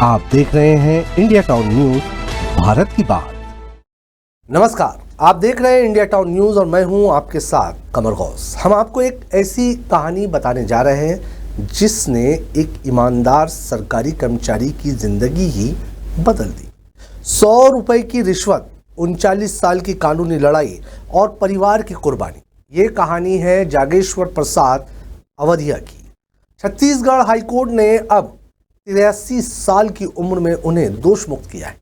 आप देख रहे हैं इंडिया टाउन न्यूज, भारत की बात। नमस्कार, आप देख रहे हैं इंडिया टाउन न्यूज और मैं हूं आपके साथ कमर गौस। हम आपको एक ऐसी कहानी बताने जा रहे हैं जिसने एक ईमानदार सरकारी कर्मचारी की जिंदगी ही बदल दी। 100 रुपए की रिश्वत, 39 साल की कानूनी लड़ाई और परिवार की कुर्बानी। ये कहानी है जागेश्वर प्रसाद अवधिया की। छत्तीसगढ़ हाईकोर्ट ने अब 83 साल की उम्र में उन्हें दोष मुक्त किया है,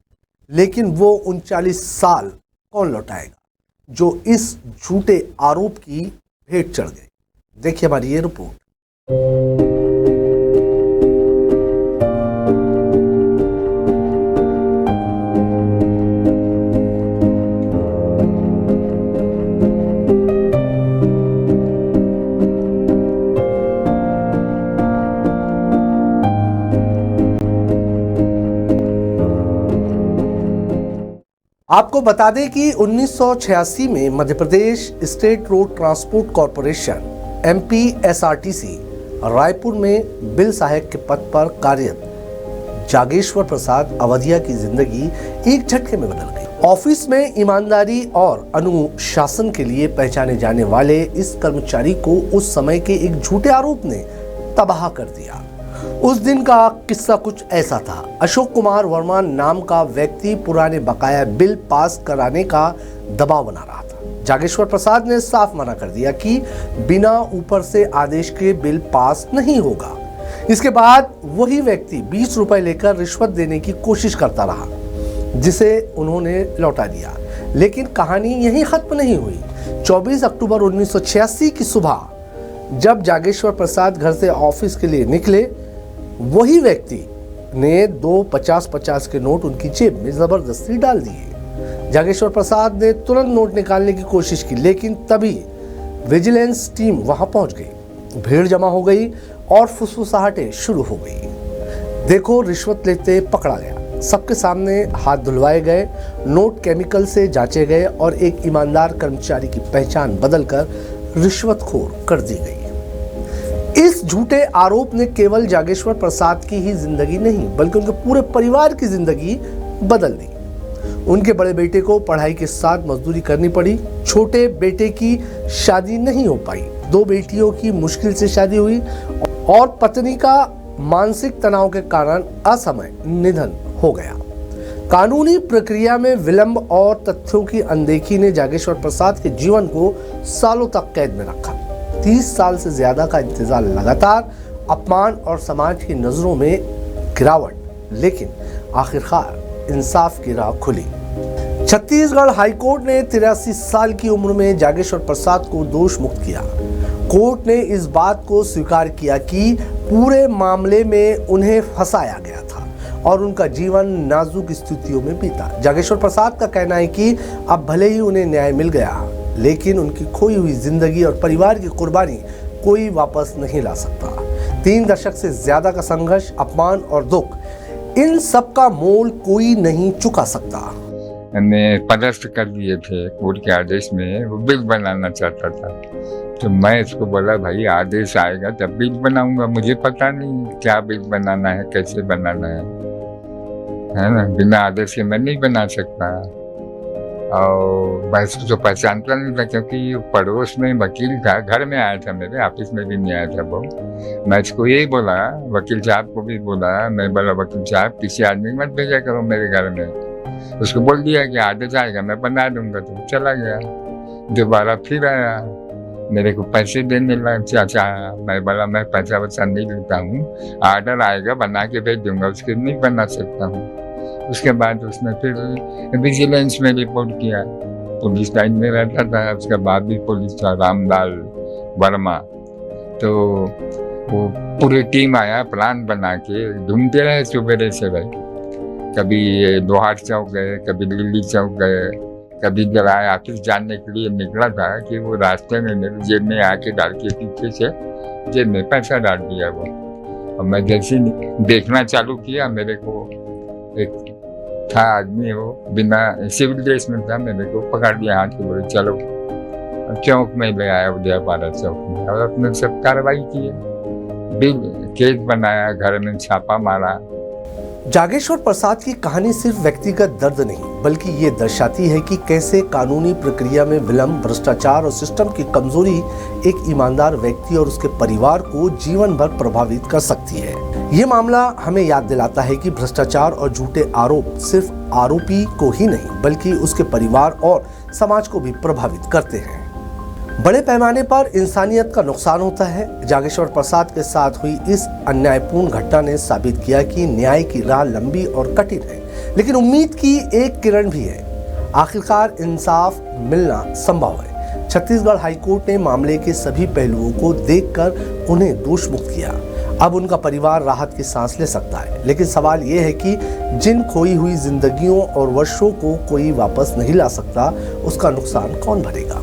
लेकिन वो 39 साल कौन लौटाएगा जो इस झूठे आरोप की भेंट चढ़ गए। देखिए हमारी ये रिपोर्ट। आपको बता दें कि 1986 में Madhya Pradesh state road transport corporation MPSRTC Raipur में बिल सहायक के पद पर कार्यरत जागेश्वर प्रसाद अवधिया की जिंदगी एक झटके में बदल गई। ऑफिस में ईमानदारी और अनुशासन के लिए पहचाने जाने वाले इस कर्मचारी को उस समय के एक झूठे आरोप ने तबाह कर दिया। उस दिन का किस्सा कुछ ऐसा था। अशोक कुमार वर्मा नाम का व्यक्ति पुराने बकाया बिल पास कराने का दबाव बना रहा था। जागेश्वर प्रसाद ने साफ मना कर दिया कि बिना ऊपर से आदेश के बिल पास नहीं होगा। इसके बाद वही व्यक्ति 20 रुपए लेकर रिश्वत देने की कोशिश करता रहा, जिसे उन्होंने लौटा दिया। लेकिन कहानी यहीं खत्म नहीं हुई। 24 अक्टूबर 1986 की सुबह जब जागेश्वर प्रसाद घर से ऑफिस के लिए निकले, वही व्यक्ति ने 2 50-50 के नोट उनकी जेब में जबरदस्ती डाल दिए। जागेश्वर प्रसाद ने तुरंत नोट निकालने की कोशिश की, लेकिन तभी विजिलेंस टीम वहां पहुंच गई। भीड़ जमा हो गई और फुसफुसाहटें शुरू हो गई। देखो, रिश्वत लेते पकड़ा गया, सबके सामने हाथ धुलवाए गए, नोट केमिकल से जांचे गए और एक ईमानदार कर्मचारी की पहचान बदलकर रिश्वतखोर कर दी गई। इस झूठे आरोप ने केवल जागेश्वर प्रसाद की ही जिंदगी नहीं, बल्कि उनके पूरे परिवार की जिंदगी बदल दी। उनके बड़े बेटे को पढ़ाई के साथ मजदूरी करनी पड़ी। छोटे बेटे की शादी नहीं हो पाई। 2 बेटियों की मुश्किल से शादी हुई और पत्नी का मानसिक तनाव के कारण असमय निधन हो गया। कानूनी प्रक्रिया में विलंब और तथ्यों की अनदेखी ने जागेश्वर प्रसाद के जीवन को सालों तक कैद में रखा। 30 साल से ज्यादा का इंतजार, लगातार अपमान और समाज की नजरों में गिरावट, लेकिन आखिरकार इंसाफ की राह खुली। छत्तीसगढ़ हाईकोर्ट ने 83 साल की उम्र में जागेश्वर प्रसाद को दोष मुक्त किया। कोर्ट ने इस बात को स्वीकार किया कि पूरे मामले में उन्हें फंसाया गया था और उनका जीवन नाजुक स्थितियों में बीता। जागेश्वर प्रसाद का कहना है कि अब भले ही उन्हें न्याय मिल गया, लेकिन उनकी खोई हुई जिंदगी और परिवार की कुर्बानी कोई वापस नहीं ला सकता। 3 दशक से ज्यादा का संघर्ष, अपमान और दुख, इन सब का मोल कोई नहीं चुका सकता। हमने पदस्थ कर दिए थे कोर्ट के आदेश में। वो बिल बनाना चाहता था, तो मैं इसको बोला, भाई आदेश आएगा तब बिल बनाऊंगा, मुझे पता नहीं क्या बिल बनाना है, कैसे बनाना है ना। बिना आदेश के मैं नहीं बना सकता। और मैं इसको तो पहचानता नहीं था, क्योंकि पड़ोस में वकील था, घर में आया था, मेरे ऑफिस में भी नहीं आया था वो। मैं इसको यही बोला, वकील साहब को भी बोला, मैं बोला वकील साहब किसी आदमी मत भेजा करो मेरे घर में। उसको बोल दिया कि आदेश आएगा मैं बना दूंगा, तो चला गया। दोबारा फिर आया, मेरे को पैसे देने लगा। चाचा, मैं बोला मैं पैसा वैसा नहीं लेता हूँ, आर्डर आएगा बना के भेज दूंगा, उसके नहीं बना सकता हूँ। उसके बाद उसने फिर विजिलेंस में रिपोर्ट किया। पुलिस लाइन में रहता था, उसके बाद भी पुलिस था, रामलाल वर्मा। तो वो पूरी टीम आया, प्लान बना के ढूंढते रहे सुबह से भाई। कभी लोहार चौक गए, कभी दिल्ली चौक गए, कभी जराए ऑफिस जाने के लिए निकला था कि वो रास्ते में मेरे जेब में आके डाल के पीछे से जेब में पैसा डाल दिया वो। और मैं जैसे देखना चालू किया, मेरे को एक था आदमी, वो बिना सिविल ड्रेस में था, मेरे को पकड़ लिया हाथ के, बोले चलो चौक में ले आया, उदयपाड़ा चौक में, और अपने सब कार्रवाई की। बिल केस बनाया, घर में छापा मारा। जागेश्वर प्रसाद की कहानी सिर्फ व्यक्तिगत दर्द नहीं, बल्कि ये दर्शाती है कि कैसे कानूनी प्रक्रिया में विलंब, भ्रष्टाचार और सिस्टम की कमजोरी एक ईमानदार व्यक्ति और उसके परिवार को जीवन भर प्रभावित कर सकती है। ये मामला हमें याद दिलाता है कि भ्रष्टाचार और झूठे आरोप सिर्फ आरोपी को ही नहीं, बल्कि उसके परिवार और समाज को भी प्रभावित करते हैं। बड़े पैमाने पर इंसानियत का नुकसान होता है। जागेश्वर प्रसाद के साथ हुई इस अन्यायपूर्ण घटना ने साबित किया कि न्याय की राह लंबी और कठिन है, लेकिन उम्मीद की एक किरण भी है। आखिरकार इंसाफ मिलना संभव है। छत्तीसगढ़ हाईकोर्ट ने मामले के सभी पहलुओं को देखकर उन्हें दोष मुक्त किया। अब उनका परिवार राहत की सांस ले सकता है, लेकिन सवाल यह है कि जिन खोई हुई जिंदगियों और वर्षों को कोई वापस नहीं ला सकता, उसका नुकसान कौन भरेगा?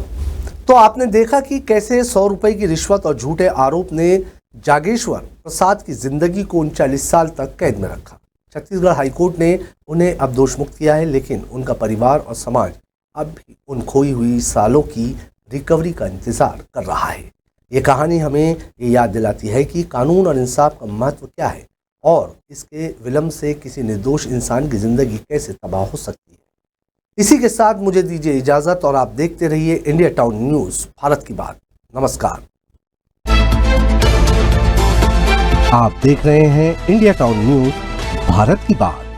तो आपने देखा कि कैसे 100 रुपए की रिश्वत और झूठे आरोप ने जागेश्वर प्रसाद की जिंदगी को 39 साल तक कैद में रखा। छत्तीसगढ़ हाईकोर्ट ने उन्हें अब दोष मुक्त किया है, लेकिन उनका परिवार और समाज अब भी उन खोई हुई सालों की रिकवरी का इंतजार कर रहा है। ये कहानी हमें ये याद दिलाती है कि कानून और इंसाफ का महत्व क्या है और इसके विलंब से किसी निर्दोष इंसान की जिंदगी कैसे तबाह हो सकती है। इसी के साथ मुझे दीजिए इजाजत और आप देखते रहिए इंडिया टाउन न्यूज, भारत की बात। नमस्कार। आप देख रहे हैं इंडिया टाउन न्यूज, भारत की बात।